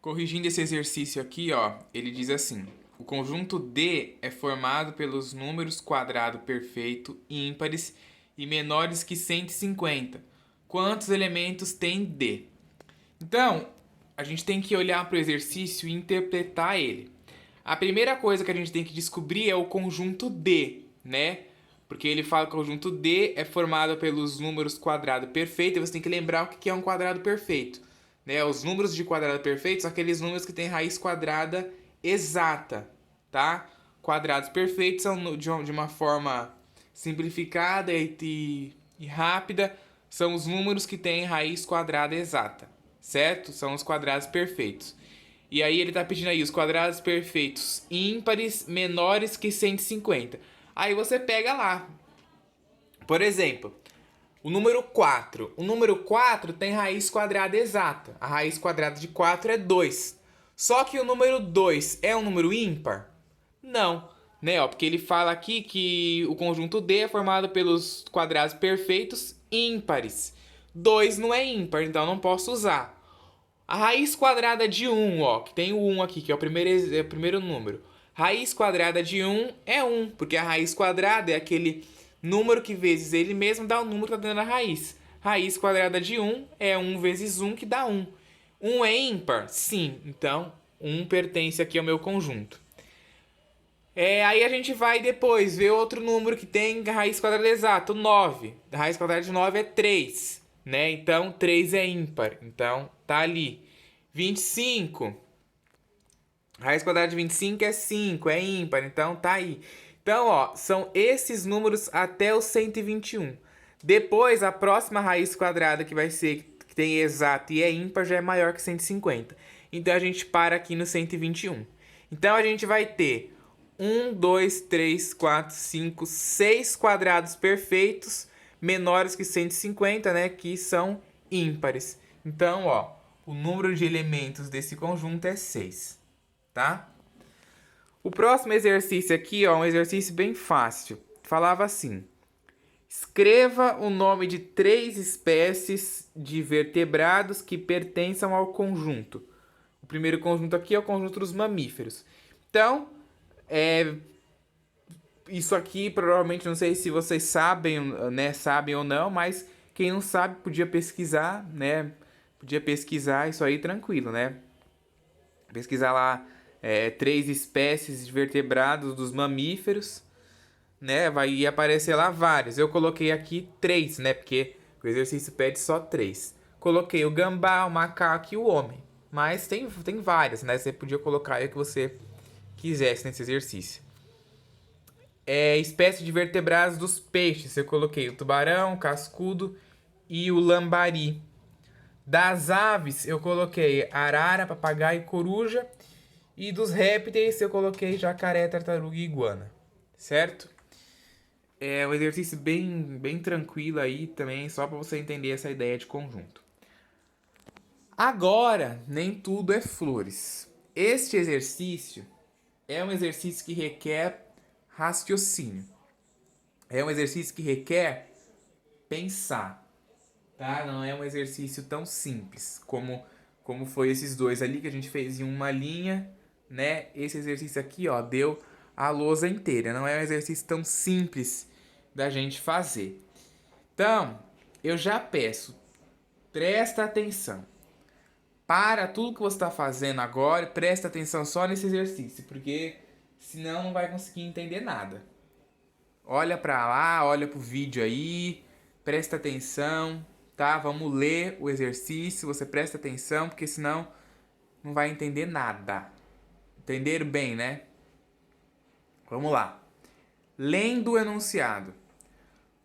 Corrigindo esse exercício aqui, ó, ele diz assim: o conjunto D é formado pelos números quadrado perfeito ímpares e menores que 150. Quantos elementos tem D? Então, a gente tem que olhar para o exercício e interpretar ele. A primeira coisa que a gente tem que descobrir é o conjunto D, né? Porque ele fala que o conjunto D é formado pelos números quadrado perfeito, e você tem que lembrar o que é um quadrado perfeito. Né? Os números de quadrado perfeito são aqueles números que têm raiz quadrada exata, tá? Quadrados perfeitos são de uma forma simplificada e rápida, são os números que têm raiz quadrada exata, certo? São os quadrados perfeitos. E aí ele tá pedindo aí os quadrados perfeitos ímpares menores que 150. Aí você pega lá. Por exemplo, o número 4. O número 4 tem raiz quadrada exata. A raiz quadrada de 4 é 2. Só que o número 2 é um número ímpar? Não, né? Ó, porque ele fala aqui que o conjunto D é formado pelos quadrados perfeitos ímpares. 2 não é ímpar, então não posso usar. A raiz quadrada de 1, ó, que tem o 1 aqui, que é o primeiro número. Raiz quadrada de 1 é 1, porque a raiz quadrada é aquele número que vezes ele mesmo dá o número que está dentro da raiz. Raiz quadrada de 1 é 1 vezes 1 que dá 1. 1 é ímpar? Sim, então 1 pertence aqui ao meu conjunto. Aí a gente vai depois ver outro número que tem raiz quadrada exata, o 9. A raiz quadrada de 9 é 3, né? Então 3 é ímpar, então tá ali. 25. Raiz quadrada de 25 é 5, é ímpar, então tá aí. Então, ó, são esses números até o 121. Depois, a próxima raiz quadrada que vai ser, que tem exato e é ímpar, já é maior que 150. Então, a gente para aqui no 121. Então, a gente vai ter 6 quadrados perfeitos menores que 150, né, que são ímpares. Então, ó, o número de elementos desse conjunto é 6, tá? O próximo exercício aqui, ó, é um exercício bem fácil. Falava assim: escreva o nome de 3 espécies de vertebrados que pertençam ao conjunto. O primeiro conjunto aqui é o conjunto dos mamíferos. Então, isso aqui provavelmente, não sei se vocês sabem, né, sabem ou não, mas quem não sabe podia pesquisar, né? Podia pesquisar isso aí tranquilo, né? Pesquisar lá 3 espécies de vertebrados dos mamíferos, né? Vai aparecer lá vários. Eu coloquei aqui 3, né? Porque o exercício pede só 3. Coloquei o gambá, o macaco e o homem. Mas tem várias, né? Você podia colocar aí o que você quisesse nesse exercício. Espécie de vertebrados dos peixes. Eu coloquei o tubarão, o cascudo e o lambari. Das aves, eu coloquei arara, papagaio e coruja. E dos répteis, eu coloquei jacaré, tartaruga e iguana. Certo? É um exercício bem tranquilo aí também, só para você entender essa ideia de conjunto. Agora, nem tudo é flores. Este exercício é um exercício que requer raciocínio. É um exercício que requer pensar, tá? Não é um exercício tão simples como foi esses dois ali que a gente fez em uma linha, né? Esse exercício aqui, ó, deu a lousa inteira. Não é um exercício tão simples da gente fazer. Então, eu já peço, presta atenção. Para tudo que você está fazendo agora, presta atenção só nesse exercício, porque senão não vai conseguir entender nada. Olha para lá, olha pro vídeo aí, presta atenção, tá? Vamos ler o exercício, você presta atenção, porque senão não vai entender nada. Entenderam bem, né? Vamos lá. Lendo o enunciado.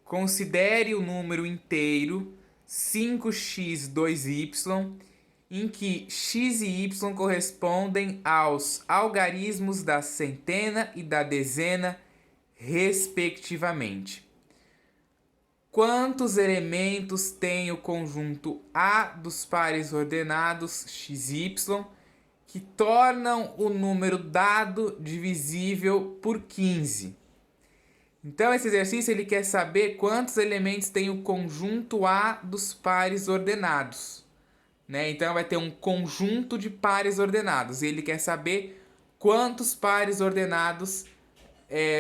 Considere o número inteiro 5x2y, em que x e y correspondem aos algarismos da centena e da dezena, respectivamente. Quantos elementos tem o conjunto A dos pares ordenados xy que tornam o número dado divisível por 15? Então, esse exercício ele quer saber quantos elementos tem o conjunto A dos pares ordenados, né? Então vai ter um conjunto de pares ordenados. E ele quer saber quantos pares ordenados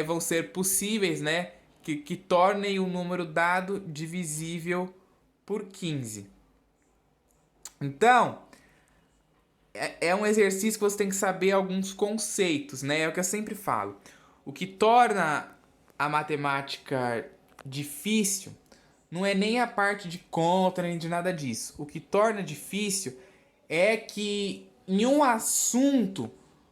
vão ser possíveis, né? Que tornem o número dado divisível por 15. Então, é um exercício que você tem que saber alguns conceitos, né? É o que eu sempre falo. O que torna a matemática difícil não é nem a parte de conta, nem de nada disso. O que torna difícil é que em um assunto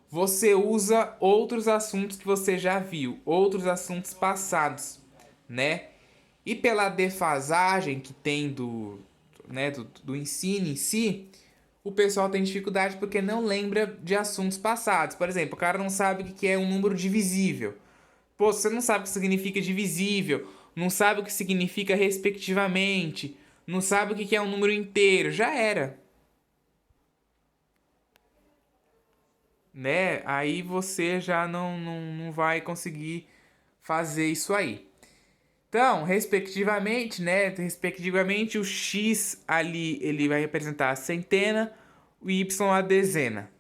você usa outros assuntos que você já viu, outros assuntos passados, né? E pela defasagem que tem do ensino em si, o pessoal tem dificuldade porque não lembra de assuntos passados. Por exemplo, o cara não sabe o que é um número divisível. Pô, você não sabe o que significa divisível, não sabe o que significa respectivamente, não sabe o que é um número inteiro, já era. Né? Aí você já não vai conseguir fazer isso aí. Então, respectivamente, né? Respectivamente, o x ali ele vai representar a centena, o y a dezena.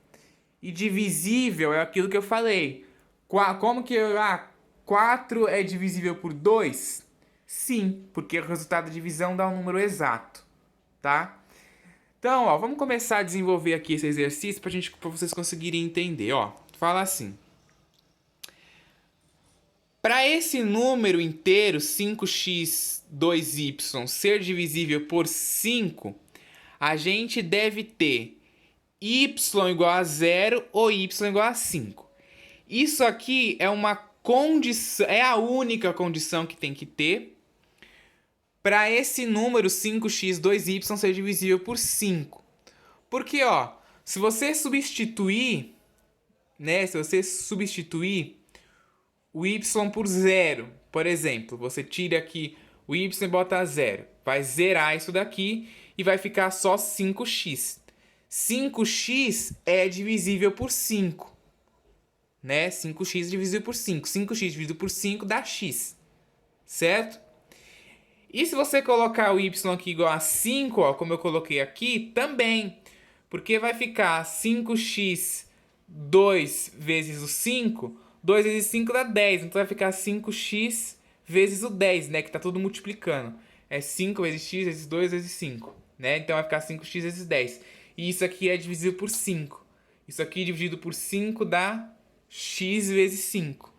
E divisível é aquilo que eu falei. Como que 4 é divisível por 2? Sim, porque o resultado da divisão dá um número exato, tá? Então, ó, vamos começar a desenvolver aqui esse exercício para vocês conseguirem entender, ó. Fala assim: para esse número inteiro 5x 2y ser divisível por 5, a gente deve ter y igual a 0 ou y igual a 5. Isso aqui é uma condição, é a única condição que tem que ter para esse número 5x 2y ser divisível por 5. Porque, ó, se você substituir, né, se você substituir o y por 0, por exemplo, você tira aqui o y e bota 0, vai zerar isso daqui e vai ficar só 5x. 5x é divisível por 5, né? 5x divisível por 5. 5x dividido por 5 dá x, certo? E se você colocar o y aqui igual a 5, ó, como eu coloquei aqui, também. Porque vai ficar 5x 2 vezes o 5, 2 vezes 5 dá 10. Então vai ficar 5x vezes o 10, né? Que tá tudo multiplicando. É 5 vezes x vezes 2 vezes 5, né? Então vai ficar 5x vezes 10. E isso aqui é divisível por 5. Isso aqui dividido por 5 dá x vezes 5,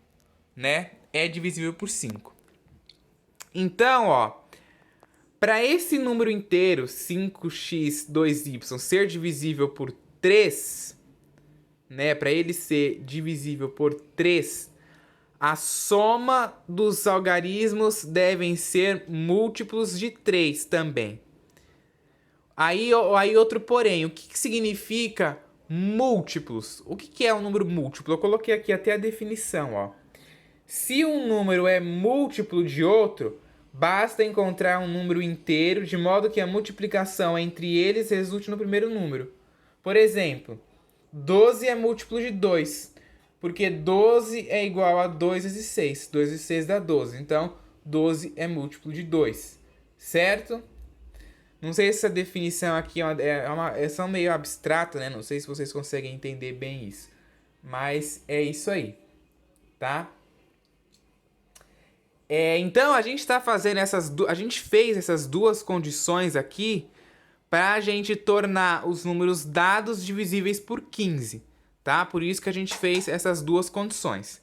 né? É divisível por 5. Então, ó, para esse número inteiro, 5x 2y, ser divisível por 3, né? Para ele ser divisível por 3, a soma dos algarismos devem ser múltiplos de 3 também. Aí outro porém, o que significa múltiplos? O que é um número múltiplo? Eu coloquei aqui até a definição, ó. Se um número é múltiplo de outro, basta encontrar um número inteiro de modo que a multiplicação entre eles resulte no primeiro número. Por exemplo, 12 é múltiplo de 2, porque 12 é igual a 2 vezes 6. 2 vezes 6 dá 12, então 12 é múltiplo de 2, certo? Não sei se essa definição aqui é meio abstrata, né? Não sei se vocês conseguem entender bem isso. Mas é isso aí, tá? Então a gente está fazendo a gente fez essas duas condições aqui para a gente tornar os números dados divisíveis por 15, tá? Por isso que a gente fez essas duas condições.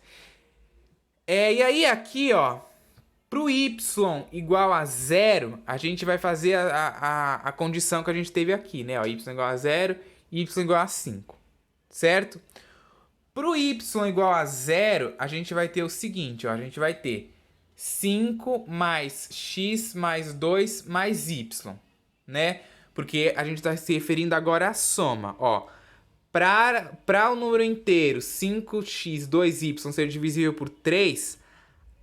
E aí aqui, ó, pro y igual a 0, a gente vai fazer a condição que a gente teve aqui, né? Ó, y igual a 0, y igual a 5, certo? Pro y igual a 0, a gente vai ter o seguinte, ó, a gente vai ter 5 mais x mais 2 mais y, né? Porque a gente está se referindo agora à soma, ó. Para o número inteiro 5x 2y ser divisível por 3,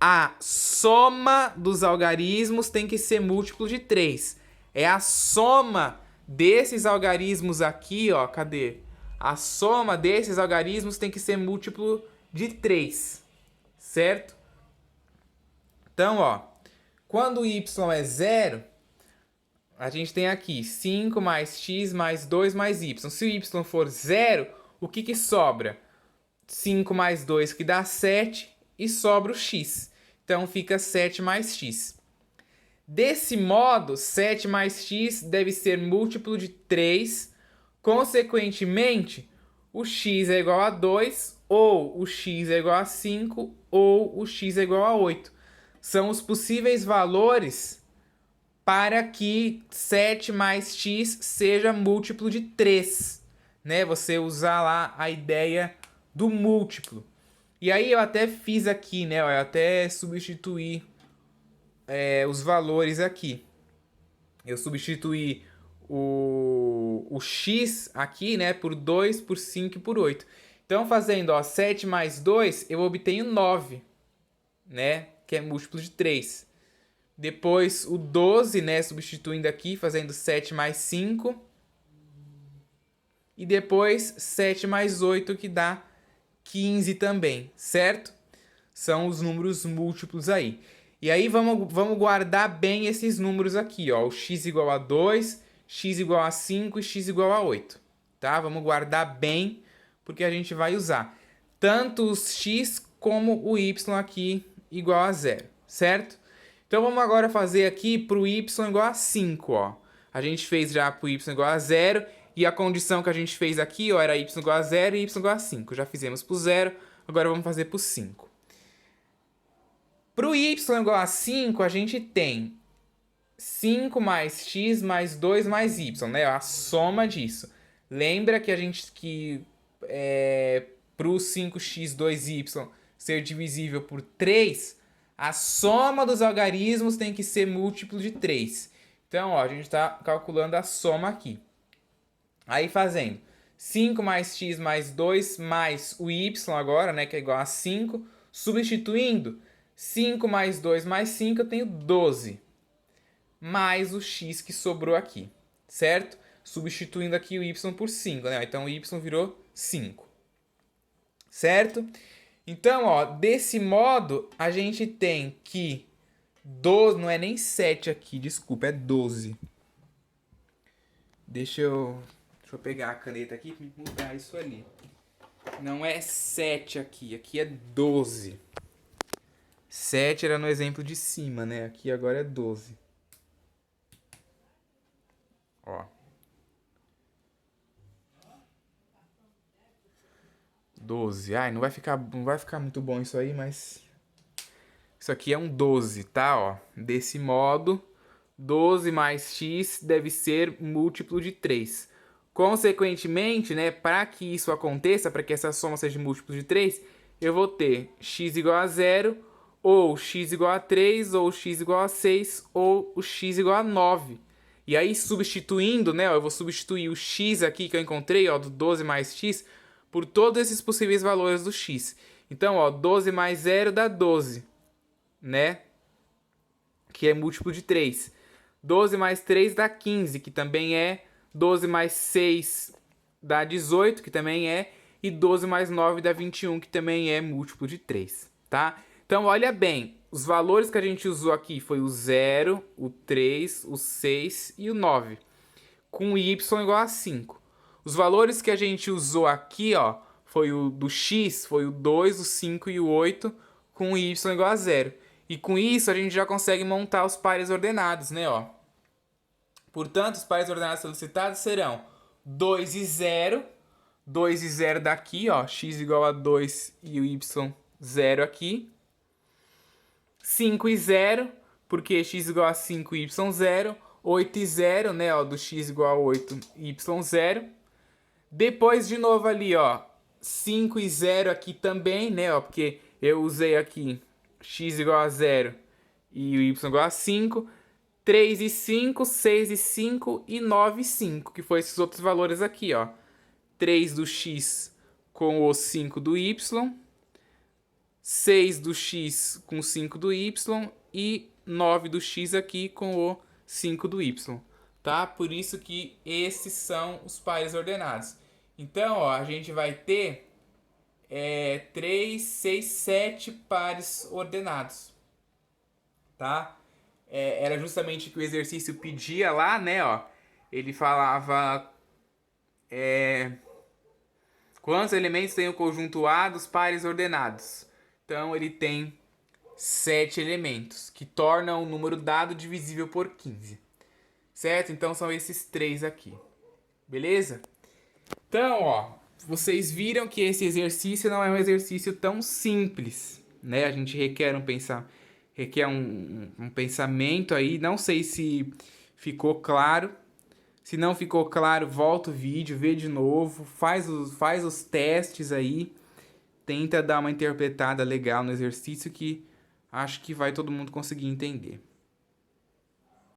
a soma dos algarismos tem que ser múltiplo de 3. É a soma desses algarismos aqui, ó, cadê? A soma desses algarismos tem que ser múltiplo de 3, certo? Então, ó, quando y é 0, a gente tem aqui 5 mais x mais 2 mais y. Se o y for 0, o que sobra? 5 mais 2 que dá 7 e sobra o x. Então fica 7 mais x. Desse modo, 7 mais x deve ser múltiplo de 3. Consequentemente, o x é igual a 2, ou o x é igual a 5, ou o x é igual a 8. São os possíveis valores para que 7 mais x seja múltiplo de 3. Né? Você usar lá a ideia do múltiplo. E aí eu até fiz aqui, né? Eu até substituí os valores aqui. Eu substituí o x aqui, né, por 2, por 5 e por 8. Então, fazendo 7 mais 2, eu obtenho 9, né, que é múltiplo de 3. Depois o 12, né, substituindo aqui, fazendo 7 mais 5. E depois 7 mais 8, que dá 15 também, certo? São os números múltiplos aí. E aí vamos guardar bem esses números aqui, ó. O x igual a 2, x igual a 5 e x igual a 8. Tá? Vamos guardar bem, porque a gente vai usar tanto os x como o y aqui igual a 0, certo? Então vamos agora fazer aqui para o y igual a 5, ó. A gente fez já para o y igual a 0, e a condição que a gente fez aqui, ó, era y igual a 0 e y igual a 5. Já fizemos para o 0, agora vamos fazer para o 5. Para o y igual a 5, a gente tem 5 mais x mais 2 mais y, né? A soma disso. Lembra que a gente para o 5x 2y ser divisível por 3, a soma dos algarismos tem que ser múltiplo de 3. Então, ó, a gente está calculando a soma aqui. Aí fazendo 5 mais x mais 2 mais o y agora, né, que é igual a 5, substituindo 5 mais 2 mais 5, eu tenho 12. Mais o x que sobrou aqui, certo? Substituindo aqui o y por 5, né? Então o y virou 5. Certo? Então, ó, desse modo, a gente tem que 12, não é nem 7 aqui, desculpa, é 12. Deixa eu pegar a caneta aqui e mudar isso ali. Não é 7 aqui, aqui é 12. 7 era no exemplo de cima, né? Aqui agora é 12. Ó. 12. Ai, não vai ficar muito bom isso aí, mas isso aqui é um 12, tá? Ó. Desse modo, 12 mais x deve ser múltiplo de 3. Consequentemente, né, para que isso aconteça, para que essa soma seja múltiplo de 3, eu vou ter x igual a 0, ou x igual a 3, ou x igual a 6, ou o x igual a 9. E aí, substituindo, né, ó, eu vou substituir o x aqui que eu encontrei, ó, do 12 mais x, por todos esses possíveis valores do x. Então, ó, 12 mais 0 dá 12, né? Que é múltiplo de 3. 12 mais 3 dá 15, que também é. 12 mais 6 dá 18, que também é. E 12 mais 9 dá 21, que também é múltiplo de 3, tá? Então, olha bem, os valores que a gente usou aqui foi o 0, o 3, o 6 e o 9, com y igual a 5. Os valores que a gente usou aqui, ó, foi o do x, foi o 2, o 5 e o 8, com y igual a 0. E com isso a gente já consegue montar os pares ordenados, né, ó. Portanto, os pares ordenados solicitados serão 2 e 0. 2 e 0 daqui, ó, x igual a 2 e o y 0 aqui. 5 e 0, porque x igual a 5 e y 0. 8 e 0, né, ó, do x igual a 8 e y 0. Depois, de novo ali, ó, 5 e 0 aqui também, né, ó, porque eu usei aqui x igual a 0 e o y igual a 5. 3 e 5, 6 e 5 e 9 e 5, que foi esses outros valores aqui, ó. 3 do x com o 5 do y, 6 do x com 5 do y e 9 do x aqui com o 5 do y, tá? Por isso que esses são os pares ordenados. Então, ó, a gente vai ter 3, 6, 7 pares ordenados, tá? era justamente o que o exercício pedia lá, né, ó. Ele falava quantos elementos tem o conjunto A dos pares ordenados. Então ele tem 7 elementos, que tornam o número dado divisível por 15. Certo? Então são esses três aqui. Beleza? Então, ó, vocês viram que esse exercício não é um exercício tão simples, né? A gente requer um pensamento aí. Não sei se ficou claro. Se não ficou claro, volta o vídeo, vê de novo, faz os testes aí, tenta dar uma interpretada legal no exercício que acho que vai todo mundo conseguir entender.